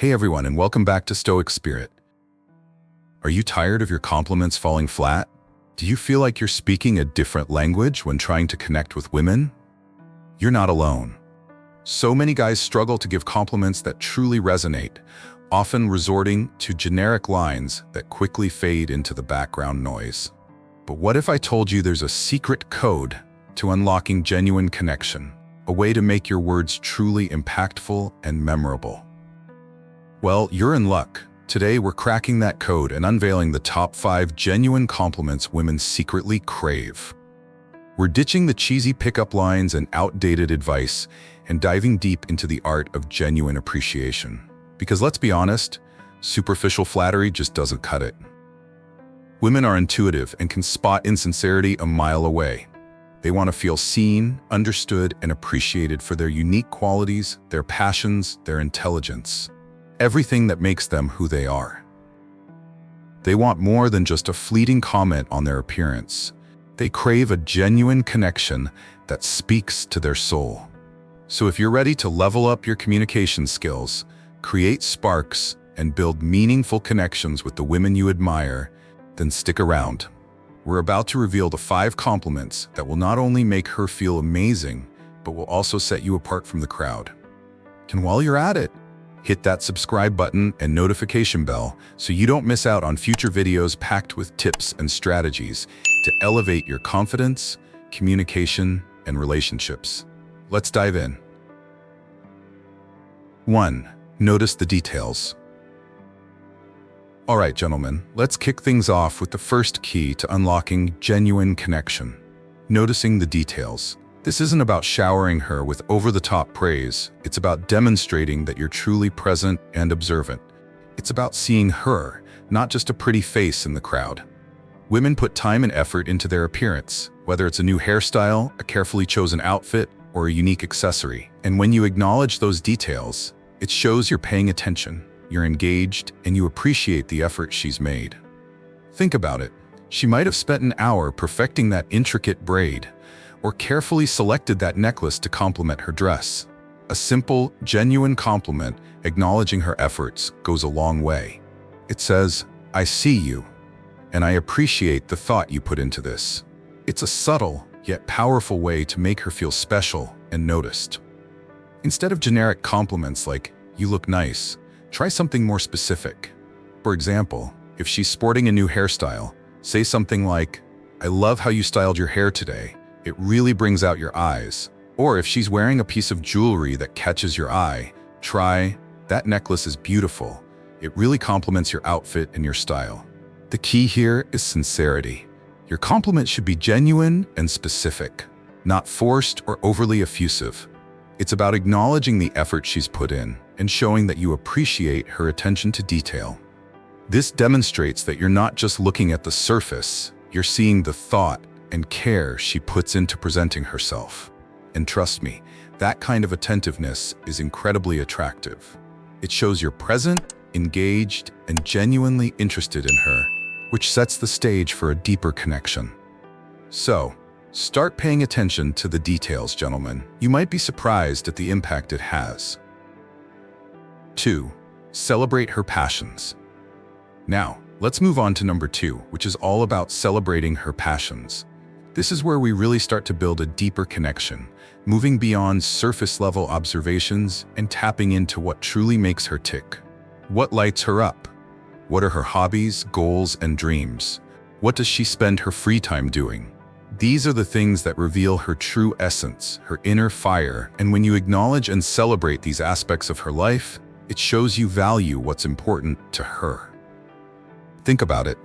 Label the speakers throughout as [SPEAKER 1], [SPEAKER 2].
[SPEAKER 1] Hey everyone, and welcome back to Stoic Spirit. Are you tired of your compliments falling flat? Do you feel like you're speaking a different language when trying to connect with women? You're not alone. So many guys struggle to give compliments that truly resonate, often resorting to generic lines that quickly fade into the background noise. But what if I told you there's a secret code to unlocking genuine connection, a way to make your words truly impactful and memorable? Well, you're in luck. Today we're cracking that code and unveiling the top 5 genuine compliments women secretly crave. We're ditching the cheesy pickup lines and outdated advice and diving deep into the art of genuine appreciation. Because let's be honest, superficial flattery just doesn't cut it. Women are intuitive and can spot insincerity a mile away. They want to feel seen, understood, and appreciated for their unique qualities, their passions, their intelligence. Everything that makes them who they are. They want more than just a fleeting comment on their appearance. They crave a genuine connection that speaks to their soul. So if you're ready to level up your communication skills, create sparks, and build meaningful connections with the women you admire, then stick around. We're about to reveal the 5 compliments that will not only make her feel amazing, but will also set you apart from the crowd. And while you're at it, hit that subscribe button and notification bell so you don't miss out on future videos packed with tips and strategies to elevate your confidence, communication, and relationships. Let's dive in. 1. Notice the details. All right, gentlemen, let's kick things off with the first key to unlocking genuine connection: noticing the details. This isn't about showering her with over-the-top praise. It's about demonstrating that you're truly present and observant. It's about seeing her, not just a pretty face in the crowd. Women put time and effort into their appearance, whether it's a new hairstyle, a carefully chosen outfit, or a unique accessory. And when you acknowledge those details, it shows you're paying attention, you're engaged, and you appreciate the effort she's made. Think about it. She might have spent an hour perfecting that intricate braid, or carefully selected that necklace to complement her dress. A simple, genuine compliment acknowledging her efforts goes a long way. It says, "I see you, and I appreciate the thought you put into this." It's a subtle, yet powerful way to make her feel special and noticed. Instead of generic compliments like, "You look nice," try something more specific. For example, if she's sporting a new hairstyle, say something like, "I love how you styled your hair today. It really brings out your eyes." Or if she's wearing a piece of jewelry that catches your eye, try, "That necklace is beautiful. It really complements your outfit and your style." The key here is sincerity. Your compliment should be genuine and specific, not forced or overly effusive. It's about acknowledging the effort she's put in and showing that you appreciate her attention to detail. This demonstrates that you're not just looking at the surface, you're seeing the thought and care she puts into presenting herself. And trust me, that kind of attentiveness is incredibly attractive. It shows you're present, engaged, and genuinely interested in her, which sets the stage for a deeper connection. So, start paying attention to the details, gentlemen. You might be surprised at the impact it has. 2. Celebrate her passions. Now, let's move on to number 2, which is all about celebrating her passions. This is where we really start to build a deeper connection, moving beyond surface-level observations and tapping into what truly makes her tick. What lights her up? What are her hobbies, goals, and dreams? What does she spend her free time doing? These are the things that reveal her true essence, her inner fire, and when you acknowledge and celebrate these aspects of her life, it shows you value what's important to her. Think about it.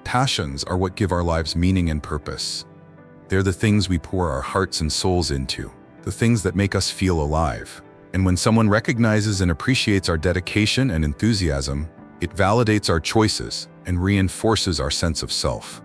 [SPEAKER 1] Passions are what give our lives meaning and purpose. They're the things we pour our hearts and souls into, the things that make us feel alive. And when someone recognizes and appreciates our dedication and enthusiasm, it validates our choices and reinforces our sense of self.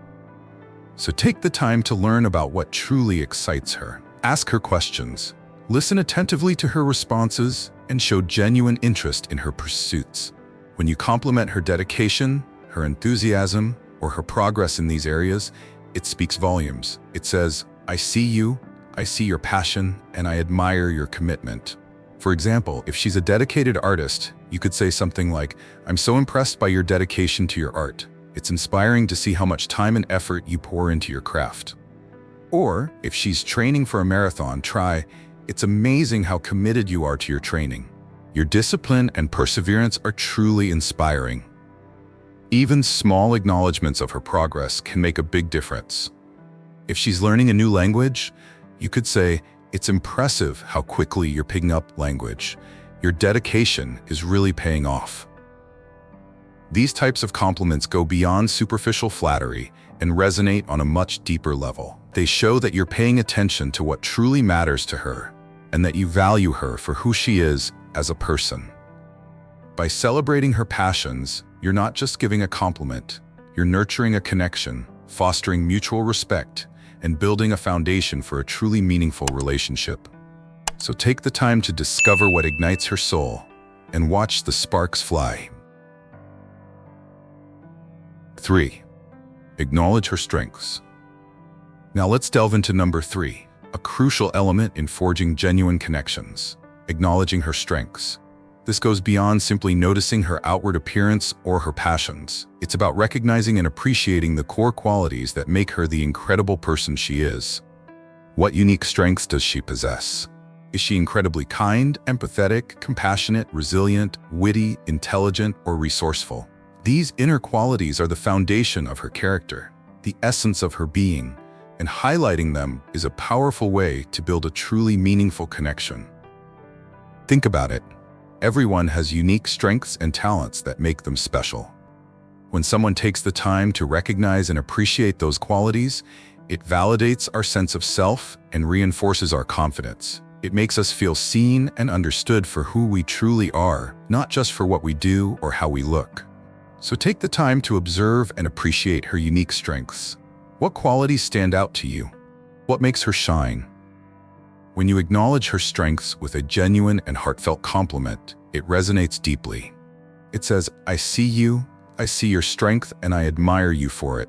[SPEAKER 1] So take the time to learn about what truly excites her. Ask her questions, listen attentively to her responses, and show genuine interest in her pursuits. When you compliment her dedication, her enthusiasm, or her progress in these areas, it speaks volumes. It says, "I see you, I see your passion, and I admire your commitment." For example, if she's a dedicated artist, You could say something like, "I'm so impressed by your dedication to your art. It's inspiring to see how much time and effort you pour into your craft." Or, if she's training for a marathon, try, "It's amazing how committed you are to your training. Your discipline and perseverance are truly inspiring." Even small acknowledgments of her progress can make a big difference. If she's learning a new language, you could say, "It's impressive how quickly you're picking up language. Your dedication is really paying off." These types of compliments go beyond superficial flattery and resonate on a much deeper level. They show that you're paying attention to what truly matters to her and that you value her for who she is as a person. By celebrating her passions, you're not just giving a compliment, you're nurturing a connection, fostering mutual respect, and building a foundation for a truly meaningful relationship. So take the time to discover what ignites her soul and watch the sparks fly. 3. Acknowledge her strengths. Now let's delve into number 3, a crucial element in forging genuine connections: acknowledging her strengths. This goes beyond simply noticing her outward appearance or her passions. It's about recognizing and appreciating the core qualities that make her the incredible person she is. What unique strengths does she possess? Is she incredibly kind, empathetic, compassionate, resilient, witty, intelligent, or resourceful? These inner qualities are the foundation of her character, the essence of her being, and highlighting them is a powerful way to build a truly meaningful connection. Think about it. Everyone has unique strengths and talents that make them special. When someone takes the time to recognize and appreciate those qualities, it validates our sense of self and reinforces our confidence. It makes us feel seen and understood for who we truly are, not just for what we do or how we look. So take the time to observe and appreciate her unique strengths. What qualities stand out to you? What makes her shine? When you acknowledge her strengths with a genuine and heartfelt compliment, it resonates deeply. It says, "I see you, I see your strength, and I admire you for it."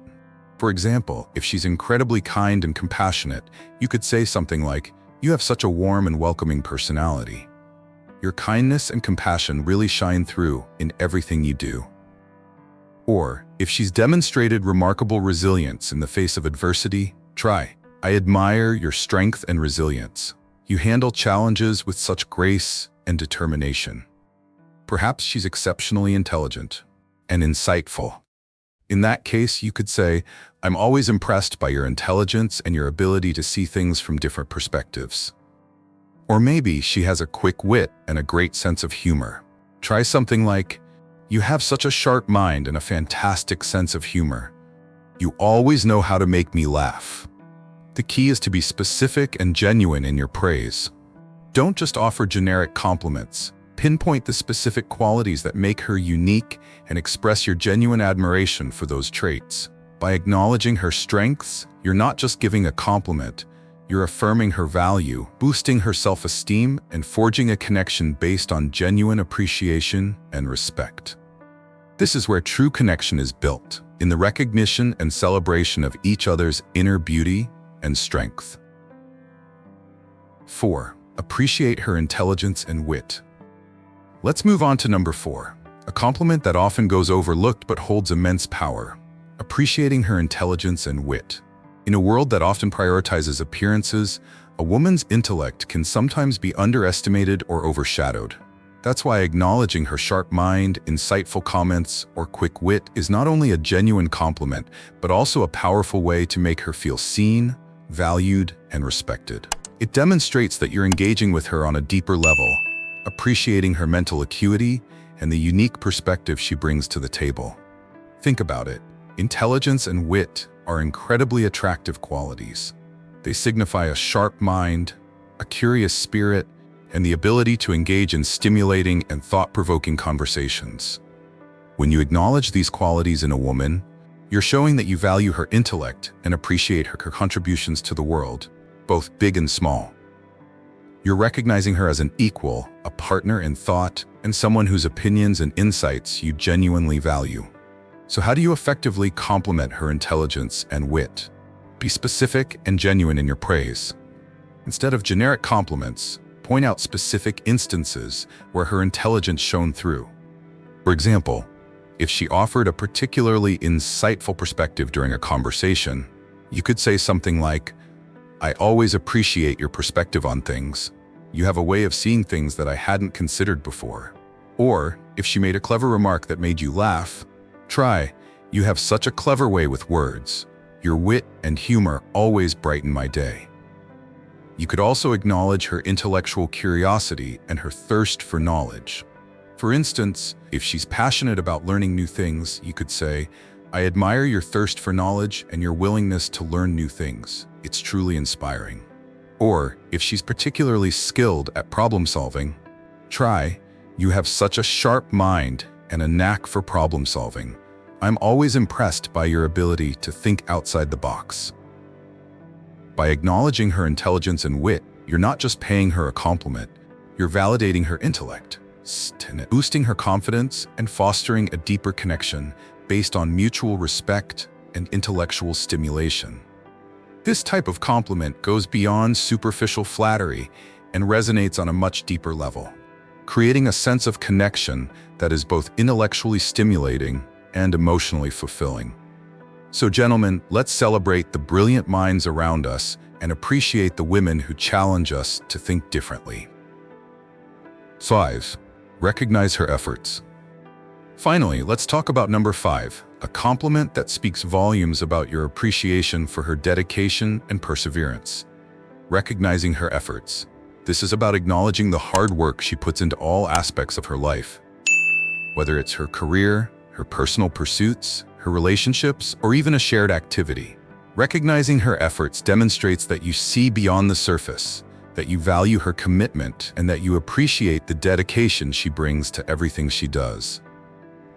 [SPEAKER 1] For example, if she's incredibly kind and compassionate, you could say something like, "You have such a warm and welcoming personality. Your kindness and compassion really shine through in everything you do." Or, if she's demonstrated remarkable resilience in the face of adversity, try, "I admire your strength and resilience. You handle challenges with such grace and determination." Perhaps she's exceptionally intelligent and insightful. In that case, you could say, "I'm always impressed by your intelligence and your ability to see things from different perspectives." Or maybe she has a quick wit and a great sense of humor. Try something like, "You have such a sharp mind and a fantastic sense of humor. You always know how to make me laugh." The key is to be specific and genuine in your praise. Don't just offer generic compliments. Pinpoint the specific qualities that make her unique and express your genuine admiration for those traits. By acknowledging her strengths, you're not just giving a compliment, you're affirming her value, boosting her self-esteem, and forging a connection based on genuine appreciation and respect. This is where true connection is built, in the recognition and celebration of each other's inner beauty and strength. 4. Appreciate her intelligence and wit. Let's move on to number 4, a compliment that often goes overlooked but holds immense power: appreciating her intelligence and wit. In a world that often prioritizes appearances, a woman's intellect can sometimes be underestimated or overshadowed. That's why acknowledging her sharp mind, insightful comments, or quick wit is not only a genuine compliment, but also a powerful way to make her feel seen, valued, and respected. It demonstrates that you're engaging with her on a deeper level, appreciating her mental acuity and the unique perspective she brings to the table. Think about it. Intelligence and wit are incredibly attractive qualities. They signify a sharp mind, a curious spirit, and the ability to engage in stimulating and thought-provoking conversations. When you acknowledge these qualities in a woman, you're showing that you value her intellect and appreciate her contributions to the world, both big and small. You're recognizing her as an equal, a partner in thought, and someone whose opinions and insights you genuinely value. So how do you effectively compliment her intelligence and wit? Be specific and genuine in your praise. Instead of generic compliments, point out specific instances where her intelligence shone through. For example, if she offered a particularly insightful perspective during a conversation, you could say something like, "I always appreciate your perspective on things. You have a way of seeing things that I hadn't considered before." Or, if she made a clever remark that made you laugh, try, "You have such a clever way with words. Your wit and humor always brighten my day." You could also acknowledge her intellectual curiosity and her thirst for knowledge. For instance, if she's passionate about learning new things, you could say, "I admire your thirst for knowledge and your willingness to learn new things. It's truly inspiring." Or, if she's particularly skilled at problem solving, try, "You have such a sharp mind and a knack for problem solving. I'm always impressed by your ability to think outside the box." By acknowledging her intelligence and wit, you're not just paying her a compliment, you're validating her intellect, boosting her confidence, and fostering a deeper connection based on mutual respect and intellectual stimulation. This type of compliment goes beyond superficial flattery and resonates on a much deeper level, creating a sense of connection that is both intellectually stimulating and emotionally fulfilling. So gentlemen, let's celebrate the brilliant minds around us and appreciate the women who challenge us to think differently. 5. Recognize her efforts. Finally, let's talk about number 5, a compliment that speaks volumes about your appreciation for her dedication and perseverance. Recognizing her efforts. This is about acknowledging the hard work she puts into all aspects of her life. Whether it's her career, her personal pursuits, her relationships, or even a shared activity. Recognizing her efforts demonstrates that you see beyond the surface, that you value her commitment, and that you appreciate the dedication she brings to everything she does.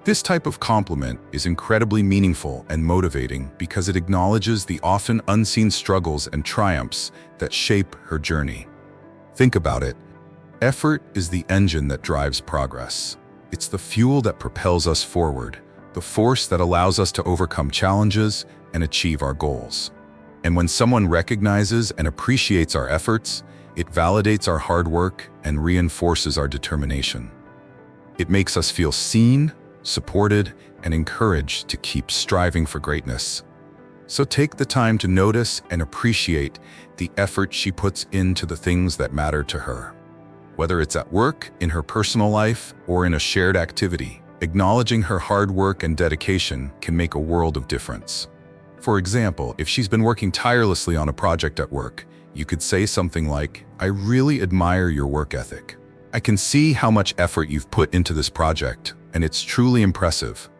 [SPEAKER 1] This type of compliment is incredibly meaningful and motivating because it acknowledges the often unseen struggles and triumphs that shape her journey. Think about it. Effort is the engine that drives progress. It's the fuel that propels us forward, the force that allows us to overcome challenges and achieve our goals. And when someone recognizes and appreciates our efforts, it validates our hard work and reinforces our determination. It makes us feel seen, supported, and encouraged to keep striving for greatness. So take the time to notice and appreciate the effort she puts into the things that matter to her. Whether it's at work, in her personal life, or in a shared activity, acknowledging her hard work and dedication can make a world of difference. For example, if she's been working tirelessly on a project at work, you could say something like, "I really admire your work ethic. I can see how much effort you've put into this project, and it's truly impressive."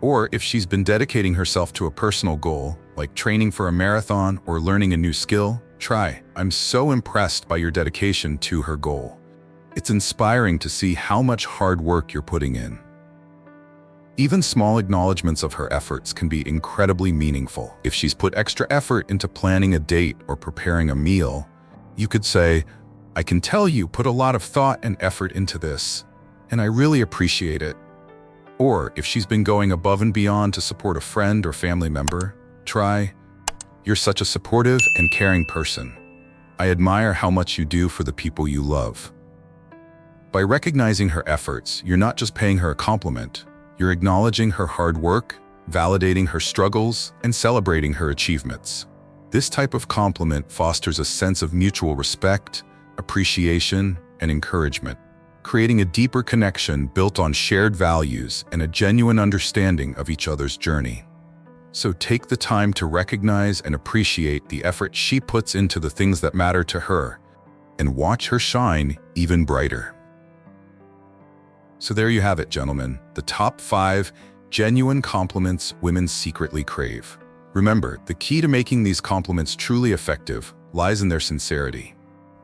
[SPEAKER 1] Or if she's been dedicating herself to a personal goal, like training for a marathon or learning a new skill, try, "I'm so impressed by your dedication to her goal. It's inspiring to see how much hard work you're putting in." Even small acknowledgments of her efforts can be incredibly meaningful. If she's put extra effort into planning a date or preparing a meal, you could say, "I can tell you put a lot of thought and effort into this, and I really appreciate it." Or if she's been going above and beyond to support a friend or family member, try, "You're such a supportive and caring person. I admire how much you do for the people you love." By recognizing her efforts, you're not just paying her a compliment, you're acknowledging her hard work, validating her struggles, and celebrating her achievements. This type of compliment fosters a sense of mutual respect, appreciation, and encouragement, creating a deeper connection built on shared values and a genuine understanding of each other's journey. So take the time to recognize and appreciate the effort she puts into the things that matter to her, and watch her shine even brighter. So there you have it, gentlemen, the top 5 genuine compliments women secretly crave. Remember, the key to making these compliments truly effective lies in their sincerity.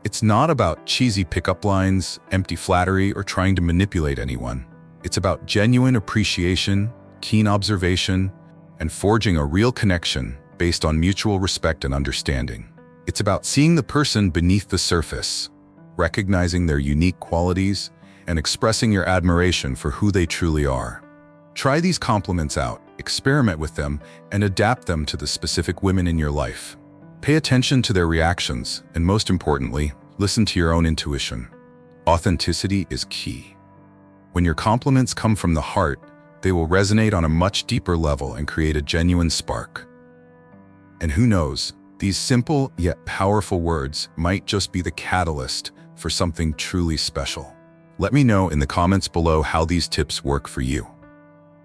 [SPEAKER 1] It's not about cheesy pickup lines, empty flattery, or trying to manipulate anyone. It's about genuine appreciation, keen observation, and forging a real connection based on mutual respect and understanding. It's about seeing the person beneath the surface, recognizing their unique qualities, and expressing your admiration for who they truly are. Try these compliments out, experiment with them, and adapt them to the specific women in your life. Pay attention to their reactions, and most importantly, Listen to your own intuition. Authenticity is key. When your compliments come from the heart, they will resonate on a much deeper level and create a genuine spark. And who knows, these simple yet powerful words might just be the catalyst for something truly special. Let me know in the comments below how these tips work for you.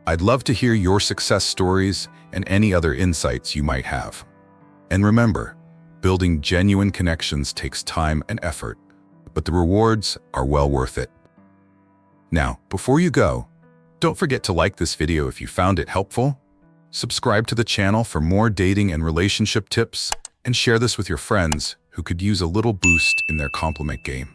[SPEAKER 1] I'd love to hear your success stories and any other insights you might have. And remember, building genuine connections takes time and effort, but the rewards are well worth it. Now, before you go, don't forget to like this video if you found it helpful, subscribe to the channel for more dating and relationship tips, and share this with your friends who could use a little boost in their compliment game.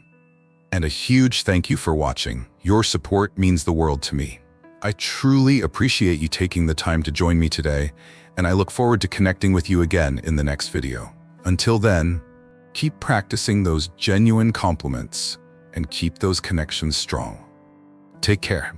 [SPEAKER 1] And a huge thank you for watching. Your support means the world to me. I truly appreciate you taking the time to join me today, and I look forward to connecting with you again in the next video. Until then, keep practicing those genuine compliments and keep those connections strong. Take care.